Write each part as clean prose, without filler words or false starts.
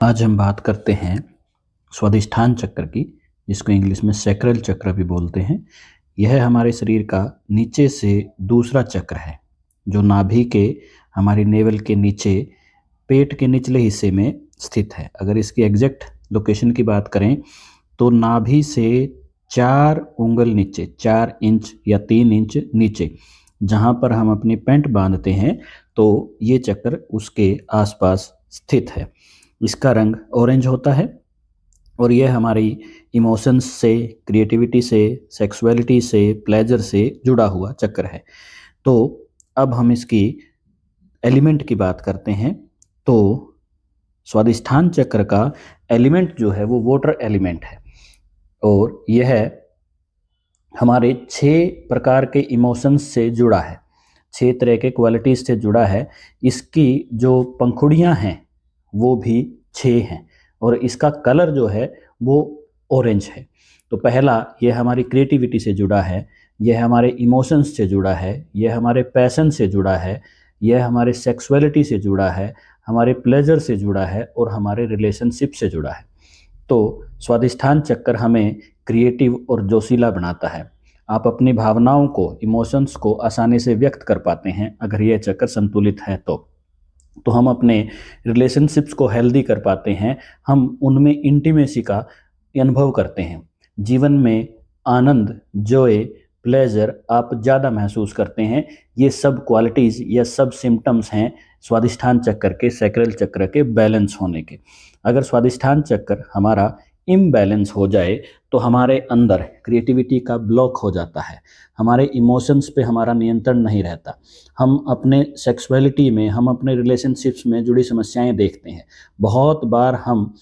आज हम बात करते हैं स्वादिष्ठान चक्र की, जिसको इंग्लिश में सैक्रल चक्र भी बोलते हैं। यह हमारे शरीर का नीचे से दूसरा चक्र है, जो नाभि के हमारी नेवल के नीचे पेट के निचले हिस्से में स्थित है। अगर इसकी एग्जैक्ट लोकेशन की बात करें तो नाभि से 4 उंगल नीचे, 4 इंच या 3 इंच नीचे, जहाँ पर हम अपनी पैंट बांधते हैं, तो ये चक्र उसके आसपास स्थित है। इसका रंग ऑरेंज होता है और यह हमारी इमोशंस से, क्रिएटिविटी से, सेक्सुअलिटी से, प्लेजर से जुड़ा हुआ चक्र है। तो अब हम इसकी एलिमेंट की बात करते हैं। तो स्वादिष्ठान चक्र का एलिमेंट जो है वो वाटर एलिमेंट है और यह हमारे 6 प्रकार के इमोशंस से जुड़ा है, 6 तरह के क्वालिटीज से जुड़ा है। इसकी जो पंखुड़ियाँ हैं वो भी 6 हैं और इसका कलर जो है वो ऑरेंज है। तो पहला, यह हमारी क्रिएटिविटी से जुड़ा है, यह हमारे इमोशंस से जुड़ा है, यह हमारे पैशन से जुड़ा है, यह हमारे सेक्सुअलिटी से जुड़ा है, हमारे प्लेजर से जुड़ा है और हमारे रिलेशनशिप से जुड़ा है। तो स्वादिष्ठान चक्र हमें क्रिएटिव और जोशीला बनाता है। आप अपनी भावनाओं को, इमोशंस को आसानी से व्यक्त कर पाते हैं अगर यह चक्र संतुलित है तो हम अपने रिलेशनशिप्स को हेल्दी कर पाते हैं, हम उनमें इंटीमेसी का अनुभव करते हैं। जीवन में आनंद, जॉय, प्लेजर आप ज़्यादा महसूस करते हैं। ये सब क्वालिटीज़ या सब सिम्टम्स हैं स्वादिष्ठान चक्र के, सैक्रल चक्र के बैलेंस होने के। अगर स्वादिष्ठान चक्र हमारा इम्बैलेंस हो जाए तो हमारे अंदर क्रिएटिविटी का ब्लॉक हो जाता है, हमारे इमोशंस पे हमारा नियंत्रण नहीं रहता, हम अपने सेक्सुअलिटी में, हम अपने रिलेशनशिप्स में जुड़ी समस्याएं देखते हैं। बहुत बार हम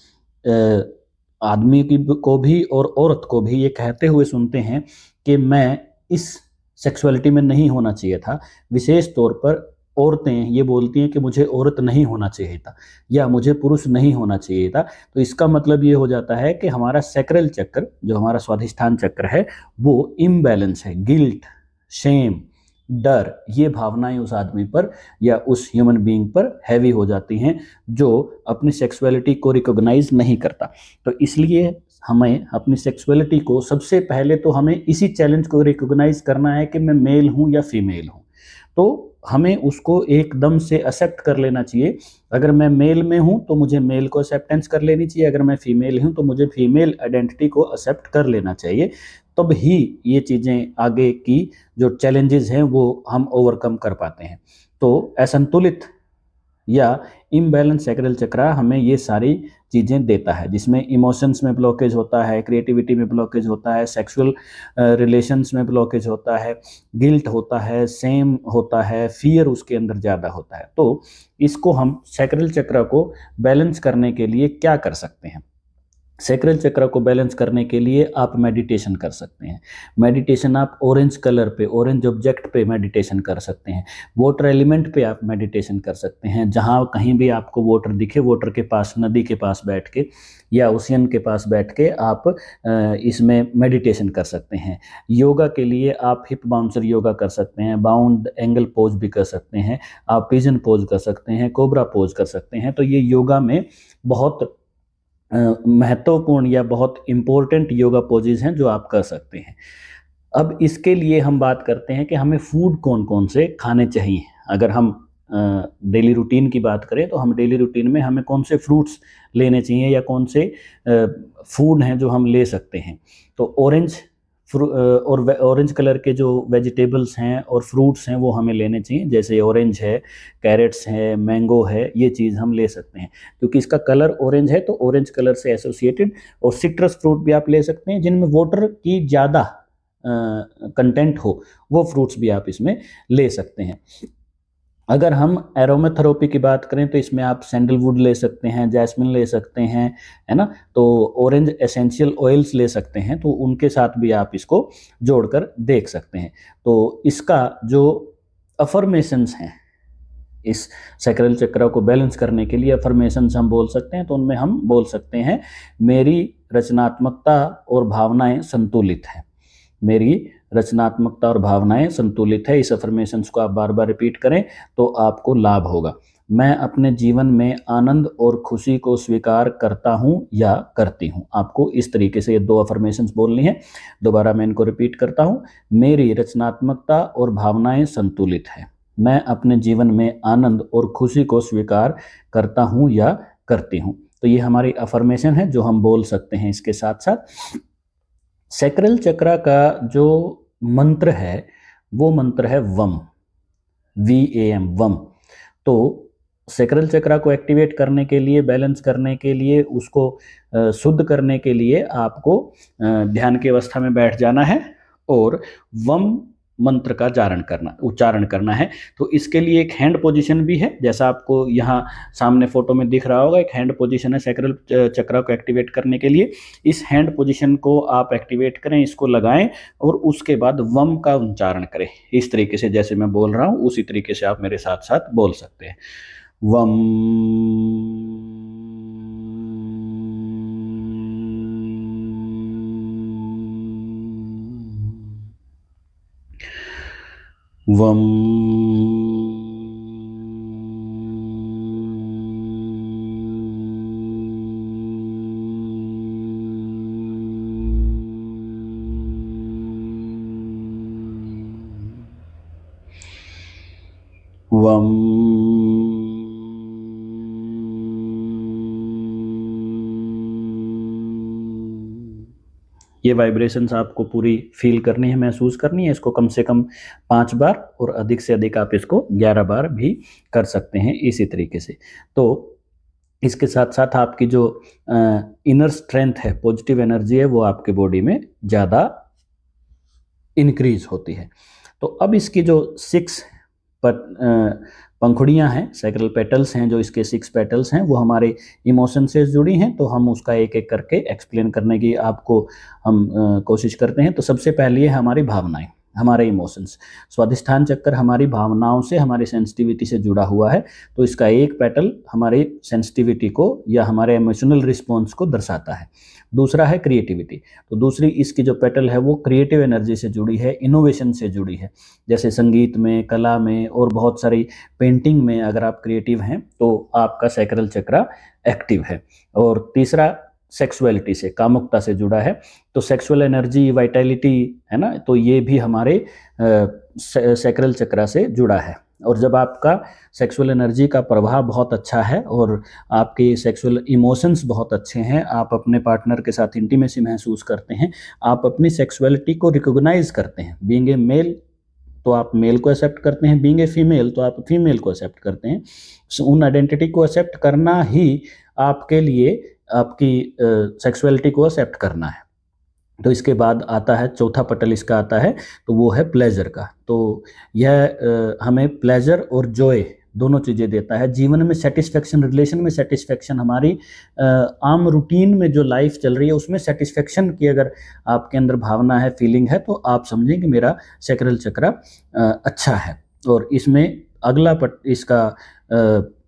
आदमी को भी और औरत को भी ये कहते हुए सुनते हैं कि मैं इस सेक्सुअलिटी में नहीं होना चाहिए था। विशेष तौर पर औरतें ये बोलती हैं कि मुझे औरत नहीं होना चाहिए था या मुझे पुरुष नहीं होना चाहिए था। तो इसका मतलब ये हो जाता है कि हमारा सैक्रल चक्र, जो हमारा स्वादिष्ठान चक्र है, वो इम्बैलेंस है। गिल्ट, शेम, डर, ये भावनाएं उस आदमी पर या उस ह्यूमन बीइंग पर हैवी हो जाती हैं, जो अपनी सेक्सुअलिटी को रिकॉग्नाइज नहीं करता। तो इसलिए हमें अपनी सेक्सुअलिटी को, सबसे पहले तो हमें इसी चैलेंज को रिकॉग्नाइज करना है कि मैं मेल हूं या फीमेल हूं। तो हमें उसको एकदम से एक्सेप्ट कर लेना चाहिए। अगर मैं मेल में हूं तो मुझे मेल को एक्सेप्टेंस कर लेनी चाहिए, अगर मैं फीमेल हूं तो मुझे फीमेल आइडेंटिटी को एक्सेप्ट कर लेना चाहिए। तब ही ये चीज़ें, आगे की जो चैलेंजेस हैं वो हम ओवरकम कर पाते हैं। तो असंतुलित या इम्बैलेंस सैक्रल चक्र हमें ये सारी चीज़ें देता है, जिसमें इमोशंस में ब्लॉकेज होता है, क्रिएटिविटी में ब्लॉकेज होता है, सेक्सुअल रिलेशंस में ब्लॉकेज होता है, गिल्ट होता है, सेम होता है, फियर उसके अंदर ज़्यादा होता है। तो इसको हम सैक्रल चक्र को बैलेंस करने के लिए क्या कर सकते हैं? सैक्रल चक्र को बैलेंस करने के लिए आप मेडिटेशन कर सकते हैं। मेडिटेशन आप ऑरेंज कलर पे, ऑरेंज ऑब्जेक्ट पे मेडिटेशन कर सकते हैं। वाटर एलिमेंट पे आप मेडिटेशन कर सकते हैं। जहाँ कहीं भी आपको वाटर दिखे, वाटर के पास, नदी के पास बैठ के या ओशियन के पास बैठ के आप इसमें मेडिटेशन कर सकते हैं। योगा के लिए आप हिप बाउंसर योगा कर सकते हैं, बाउंड एंगल पोज भी कर सकते हैं, आप पिजन पोज कर सकते हैं, कोबरा पोज कर सकते हैं। तो ये योगा में बहुत महत्वपूर्ण या बहुत इम्पोर्टेंट योगा पोजेज हैं जो आप कर सकते हैं। अब इसके लिए हम बात करते हैं कि हमें फूड कौन कौन से खाने चाहिए। अगर हम डेली रूटीन की बात करें तो हम डेली रूटीन में हमें कौन से फ्रूट्स लेने चाहिए या कौन से फूड हैं जो हम ले सकते हैं। तो ऑरेंज कलर के जो वेजिटेबल्स हैं और फ्रूट्स हैं वो हमें लेने चाहिए, जैसे ऑरेंज है, कैरेट्स है, मैंगो है, ये चीज़ हम ले सकते हैं क्योंकि इसका कलर ऑरेंज है, तो ऑरेंज कलर से एसोसिएटेड। और सिट्रस फ्रूट भी आप ले सकते हैं जिनमें वाटर की ज़्यादा कंटेंट हो, वो फ्रूट्स भी आप इसमें ले सकते हैं। अगर हम एरोमाथेरेपी की बात करें तो इसमें आप सैंडलवुड ले सकते हैं, जैस्मिन ले सकते हैं, है ना। तो ऑरेंज एसेंशियल ऑयल्स ले सकते हैं, तो उनके साथ भी आप इसको जोड़कर देख सकते हैं। तो इसका जो अफर्मेशंस हैं, इस सैक्रल चक्र को बैलेंस करने के लिए अफर्मेशंस हम बोल सकते हैं। तो उनमें हम बोल सकते हैं, मेरी रचनात्मकता और भावनाएं संतुलित हैं, मेरी रचनात्मकता और भावनाएं संतुलित है। इस अफर्मेशंस को आप बार बार रिपीट करें तो आपको लाभ होगा। मैं अपने जीवन में आनंद और खुशी को स्वीकार करता हूँ या करती हूँ। आपको इस तरीके से ये 2 अफर्मेशंस बोलनी है। दोबारा मैं इनको रिपीट करता हूँ। मेरी रचनात्मकता और भावनाएं संतुलित है। मैं अपने जीवन में आनंद और खुशी को स्वीकार करता हूँ या करती हूँ। तो ये हमारी अफर्मेशन है जो हम बोल सकते हैं। इसके साथ साथ सैक्रल चक्र का जो मंत्र है वो मंत्र है वम, VAM, वम। तो सैक्रल चक्र को एक्टिवेट करने के लिए, बैलेंस करने के लिए, उसको शुद्ध करने के लिए आपको ध्यान की अवस्था में बैठ जाना है और वम मंत्र का उच्चारण करना है। तो इसके लिए एक हैंड पोजीशन भी है, जैसा आपको यहाँ सामने फोटो में दिख रहा होगा। एक हैंड पोजीशन है सैक्रल चक्र को एक्टिवेट करने के लिए। इस हैंड पोजीशन को आप एक्टिवेट करें, इसको लगाएं और उसके बाद वम का उच्चारण करें। इस तरीके से जैसे मैं बोल रहा हूँ उसी तरीके से आप मेरे साथ साथ बोल सकते हैं। वम, वम, वम, ये वाइब्रेशंस आपको पूरी फील करनी है, महसूस करनी है। इसको कम से कम 5 बार और अधिक से अधिक आप इसको 11 बार भी कर सकते हैं इसी तरीके से। तो इसके साथ साथ आपकी जो इनर स्ट्रेंथ है, पॉजिटिव एनर्जी है, वो आपके बॉडी में ज़्यादा इंक्रीज होती है। तो अब इसकी जो 6 पंखुड़ियाँ हैं, सैक्रल पेटल्स हैं, जो इसके 6 पेटल्स हैं, वो हमारे इमोशन से जुड़ी हैं। तो हम उसका एक एक करके एक्सप्लेन करने की आपको हम कोशिश करते हैं। तो सबसे पहले है हमारी भावनाएं, हमारे इमोशंस। स्वादिष्ठान चक्र हमारी भावनाओं से, हमारी सेंसिटिविटी से जुड़ा हुआ है। तो इसका एक पेटल हमारी सेंसिटिविटी को या हमारे इमोशनल रिस्पॉन्स को दर्शाता है। दूसरा है क्रिएटिविटी। तो दूसरी इसकी जो पेटल है वो क्रिएटिव एनर्जी से जुड़ी है, इनोवेशन से जुड़ी है। जैसे संगीत में, कला में और बहुत सारी पेंटिंग में अगर आप क्रिएटिव हैं तो आपका सैक्रल चक्र एक्टिव है। और तीसरा सेक्सुअलिटी से, कामुकता से जुड़ा है। तो सेक्सुअल एनर्जी, वाइटैलिटी है ना, तो ये भी हमारे सैक्रल चक्र से जुड़ा है। और जब आपका सेक्सुअल एनर्जी का प्रभाव बहुत अच्छा है और आपके सेक्सुअल इमोशंस बहुत अच्छे हैं, आप अपने पार्टनर के साथ इंटीमेसी महसूस करते हैं, आप अपनी सेक्सुअलिटी को रिकॉग्नाइज करते हैं। बीइंग ए मेल तो आप मेल को एक्सेप्ट करते हैं, बीइंग ए फीमेल तो आप फीमेल को एक्सेप्ट करते हैं। उन आइडेंटिटी को एक्सेप्ट करना ही आपके लिए आपकी सेक्सुअलिटी को एक्सेप्ट करना है। तो इसके बाद आता है चौथा पटल, इसका आता है तो वो है प्लेजर का। तो यह हमें प्लेजर और जॉय दोनों चीज़ें देता है। जीवन में सेटिस्फेक्शन, रिलेशन में सेटिस्फेक्शन, हमारी आम रूटीन में जो लाइफ चल रही है उसमें सेटिस्फेक्शन की अगर आपके अंदर भावना है, फीलिंग है, तो आप समझें कि मेरा सैक्रल चक्र अच्छा है। और इसमें अगला इसका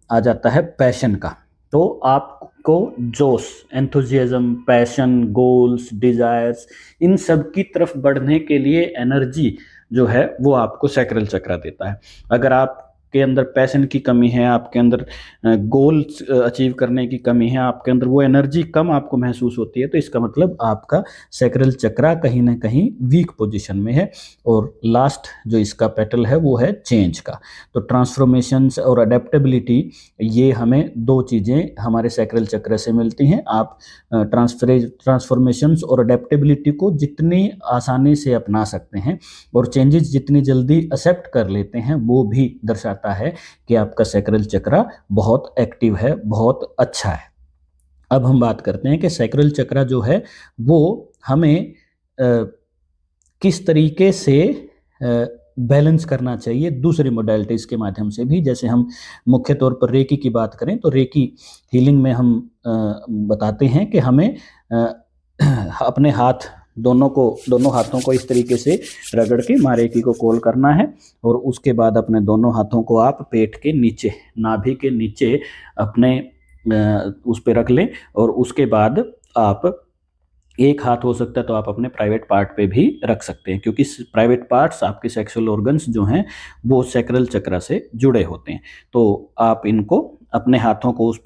आ जाता है पैशन का। तो आपको जोश, एंथुजियाज्म, पैशन, गोल्स, डिजायर्स, इन सब की तरफ बढ़ने के लिए एनर्जी जो है वो आपको सैक्रल चक्र देता है। अगर आप के अंदर पैशन की कमी है, आपके अंदर गोल्स अचीव करने की कमी है, आपके अंदर वो एनर्जी कम आपको महसूस होती है, तो इसका मतलब आपका सैक्रल चक्र कहीं ना कहीं वीक पोजीशन में है। और लास्ट जो इसका पेटल है वो है चेंज का। तो ट्रांसफॉर्मेशंस और अडेप्टेबिलिटी, ये हमें 2 चीज़ें हमारे सैक्रल चक्र से मिलती हैं। आप ट्रांसफॉर्मेशंस और अडेप्टेबिलिटी को जितनी आसानी से अपना सकते हैं और चेंजेस जितनी जल्दी एक्सेप्ट कर लेते हैं, वो भी दर्शाता है कि आपका सैक्रल चक्र बहुत एक्टिव है, बहुत अच्छा है। अब हम बात करते हैं कि सैक्रल चक्र जो है वो हमें किस तरीके से बैलेंस करना चाहिए दूसरी मोडालिटीज़ के माध्यम से भी। जैसे हम मुख्य तौर पर रेकी की बात करें तो रेकी हीलिंग में हम बताते हैं कि हमें अपने दोनों हाथों को इस तरीके से रगड़ के माँ रेकी को कॉल करना है और उसके बाद अपने दोनों हाथों को आप पेट के नीचे, नाभि के नीचे अपने उस पे रख लें और उसके बाद आप एक हाथ हो सकता है तो आप अपने प्राइवेट पार्ट पे भी रख सकते हैं, क्योंकि प्राइवेट पार्ट्स आपके सेक्सुअल ऑर्गन्स जो हैं वो सैक्रल चक्र से जुड़े होते हैं। तो आप इनको अपने हाथों को उस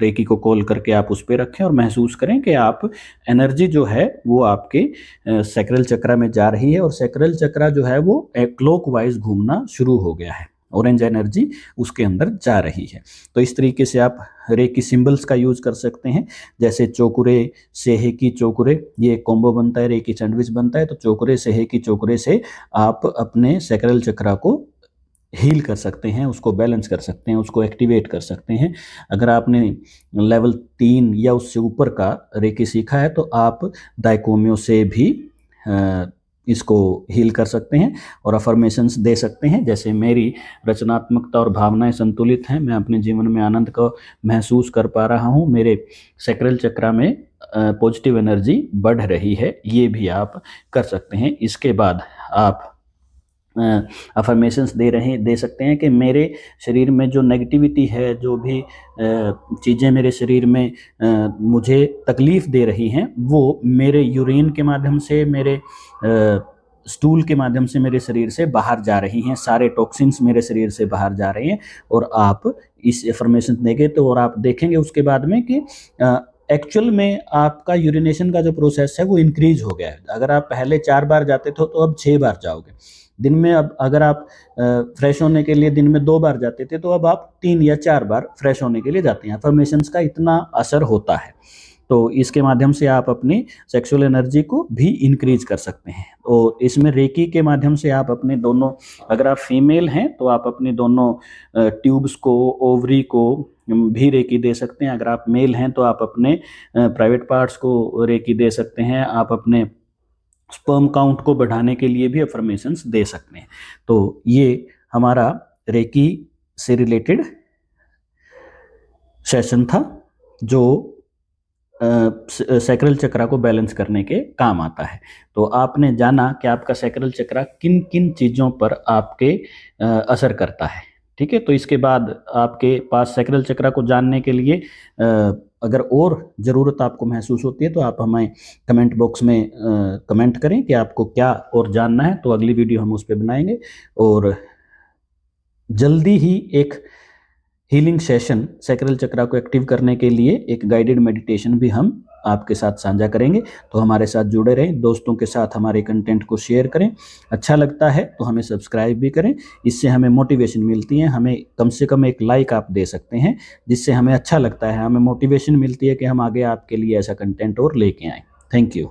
रेकी को कॉल करके आप उस पे रखें और महसूस करें कि आप एनर्जी जो है वो आपके सैक्रल चक्र में जा रही है और सैक्रल चक्र जो है वो क्लॉकवाइज घूमना शुरू हो गया है, ऑरेंज एनर्जी उसके अंदर जा रही है। तो इस तरीके से आप रेकी सिंबल्स का यूज कर सकते हैं, जैसे चोकुरे, सेहेकी चोकुरे, ये कॉम्बो बनता है, रेकी सैंडविच बनता है। तो चोकुरे सेहेकी चोकुरे से आप अपने सैक्रल चक्र को हील कर सकते हैं, उसको बैलेंस कर सकते हैं, उसको एक्टिवेट कर सकते हैं। अगर आपने लेवल 3 या उससे ऊपर का रेकी सीखा है तो आप दाइकोमियो से भी इसको हील कर सकते हैं और अफर्मेशंस दे सकते हैं, जैसे मेरी रचनात्मकता और भावनाएं संतुलित हैं, मैं अपने जीवन में आनंद को महसूस कर पा रहा हूँ, मेरे सैक्रल चक्र में पॉजिटिव एनर्जी बढ़ रही है, ये भी आप कर सकते हैं। इसके बाद आप अफर्मेशंस दे सकते हैं कि मेरे शरीर में जो नेगेटिविटी है, जो भी चीज़ें मेरे शरीर में मुझे तकलीफ़ दे रही हैं, वो मेरे यूरिन के माध्यम से, मेरे स्टूल के माध्यम से मेरे शरीर से बाहर जा रही हैं, सारे टॉक्सिन्स मेरे शरीर से बाहर जा रहे हैं। और आप इस अफर्मेशन देंगे तो और आप देखेंगे उसके बाद में कि एक्चुअल में आपका यूरिनेशन का जो प्रोसेस है वो इंक्रीज हो गया है। अगर आप पहले 4 बार जाते थे तो अब 6 बार जाओगे दिन में। अब अगर आप फ्रेश होने के लिए दिन में 2 बार जाते थे तो अब आप 3 या 4 बार फ्रेश होने के लिए जाते हैं। अफर्मेशंस का इतना असर होता है। तो इसके माध्यम से आप अपनी सेक्सुअल एनर्जी को भी इंक्रीज कर सकते हैं। और इसमें रेकी के माध्यम से आप अपने दोनों, अगर आप फीमेल हैं तो आप अपने दोनों ट्यूब्स को, ओवरी को भी रेकी दे सकते हैं। अगर आप मेल हैं तो आप अपने प्राइवेट पार्ट्स को रेकी दे सकते हैं। आप अपने स्पर्म काउंट को बढ़ाने के लिए भी अफर्मेशंस दे सकते हैं। तो ये हमारा रेकी से रिलेटेड सेशन था जो सैक्रल चक्र को बैलेंस करने के काम आता है। तो आपने जाना कि आपका सैक्रल चक्र किन किन चीज़ों पर आपके असर करता है। ठीक है, तो इसके बाद आपके पास सैक्रल चक्र को जानने के लिए अगर और ज़रूरत आपको महसूस होती है तो आप हमें कमेंट बॉक्स में कमेंट करें कि आपको क्या और जानना है, तो अगली वीडियो हम उस पर बनाएंगे। और जल्दी ही एक हीलिंग सेशन सैक्रल चक्र को एक्टिव करने के लिए एक गाइडेड मेडिटेशन भी हम आपके साथ साझा करेंगे। तो हमारे साथ जुड़े रहें, दोस्तों के साथ हमारे कंटेंट को शेयर करें। अच्छा लगता है तो हमें सब्सक्राइब भी करें, इससे हमें मोटिवेशन मिलती है। हमें कम से कम एक लाइक आप दे सकते हैं, जिससे हमें अच्छा लगता है, हमें मोटिवेशन मिलती है कि हम आगे आपके लिए ऐसा कंटेंट और लेके आएँ। Thank you.